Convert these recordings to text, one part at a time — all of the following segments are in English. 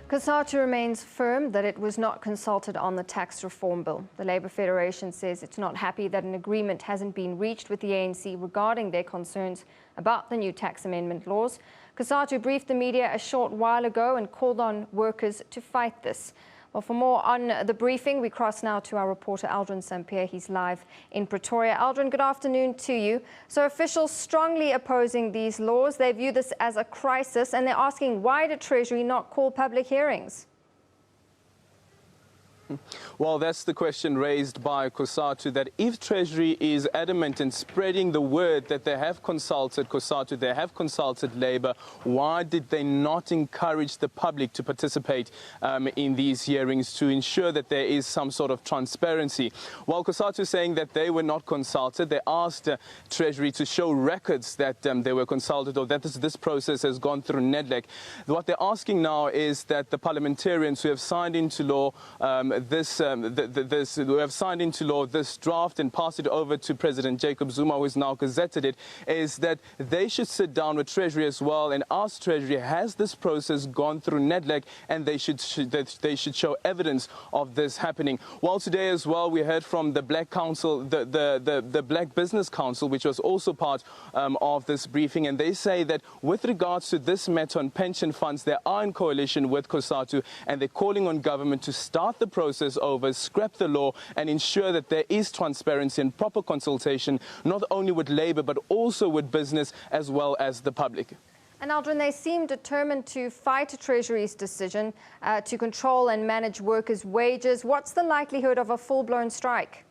Cosatu remains firm that it was not consulted on the tax reform bill. The Labour Federation says it's not happy that an agreement hasn't been reached with the ANC regarding their concerns about the new tax amendment laws. Cosatu briefed the media a short while ago and called on workers to fight this. Well, for more on the briefing, we cross now to our reporter Aldrin St-Pierre. He's live in Pretoria. Aldrin, good afternoon to you. So officials strongly opposing these laws. They view this as a crisis and they're asking, why did Treasury not call public hearings? Well, that's the question raised by Cosatu, that if Treasury is adamant in spreading the word that they have consulted Cosatu, they have consulted Labour, why did they not encourage the public to participate in these hearings to ensure that there is some sort of transparency? Well, Cosatu is saying that they were not consulted. They asked Treasury to show records that they were consulted or that this process has gone through NEDLEC. What they're asking now is that the parliamentarians who have signed into law who have signed into law this draft and passed it over to President Jacob Zuma, who has now gazetted it, is that they should sit down with Treasury as well and ask Treasury, has this process gone through NEDLEC, and they should show evidence of this happening. Well, today as well, we heard from the Black Council, the Black Business Council, which was also part of this briefing, and they say that with regards to this matter on pension funds, they are in coalition with Cosatu, and they're calling on government to start the process over, scrap the law and ensure that there is transparency and proper consultation, not only with Labour but also with business as well as the public. And Aldrin, they seem determined to fight Treasury's decision to control and manage workers' wages. What's the likelihood of a full-blown strike?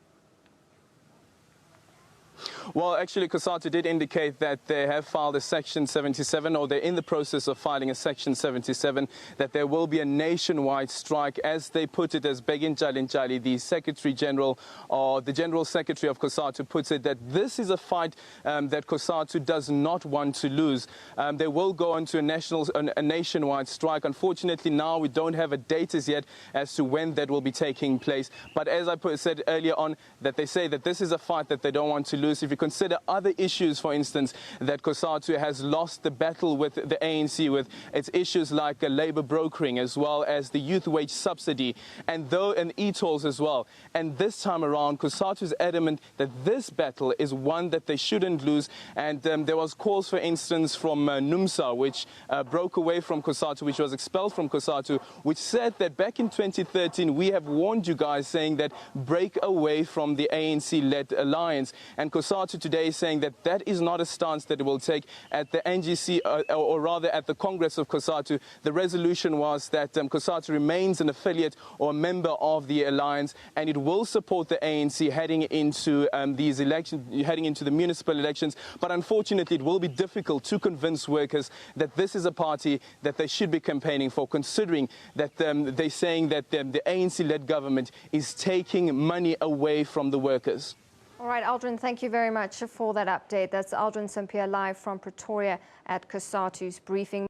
Well, actually, Cosatu did indicate that they have filed a Section 77, or they're in the process of filing a Section 77, that there will be a nationwide strike, as they put it, as Begin Jalinjali, the Secretary General, or the General Secretary of Cosatu, puts it, that this is a fight that Cosatu does not want to lose. They will go on to a nationwide strike. Unfortunately, now we don't have a date as yet as to when that will be taking place. But as I said earlier on, that they say that this is a fight that they don't want to lose. If you consider other issues, for instance, that Cosatu has lost the battle with the ANC, with its issues like labour brokering, as well as the youth wage subsidy and e-tolls as well. And this time around, Cosatu is adamant that this battle is one that they shouldn't lose. And there was calls, for instance, from NUMSA, which broke away from Cosatu, which was expelled from Cosatu, which said that back in 2013, we have warned you guys, saying that break away from the ANC-led alliance. And Cosatu today is saying that that is not a stance that it will take. At the NGC, or rather at the Congress of Cosatu, the resolution was that Cosatu remains an affiliate or a member of the alliance, and it will support the ANC heading into these elections, heading into the municipal elections. But unfortunately, it will be difficult to convince workers that this is a party that they should be campaigning for, considering that they're saying that the ANC-led government is taking money away from the workers. All right, Aldrin, thank you very much for that update. That's Aldrin St-Pierre live from Pretoria at Cosatu's briefing.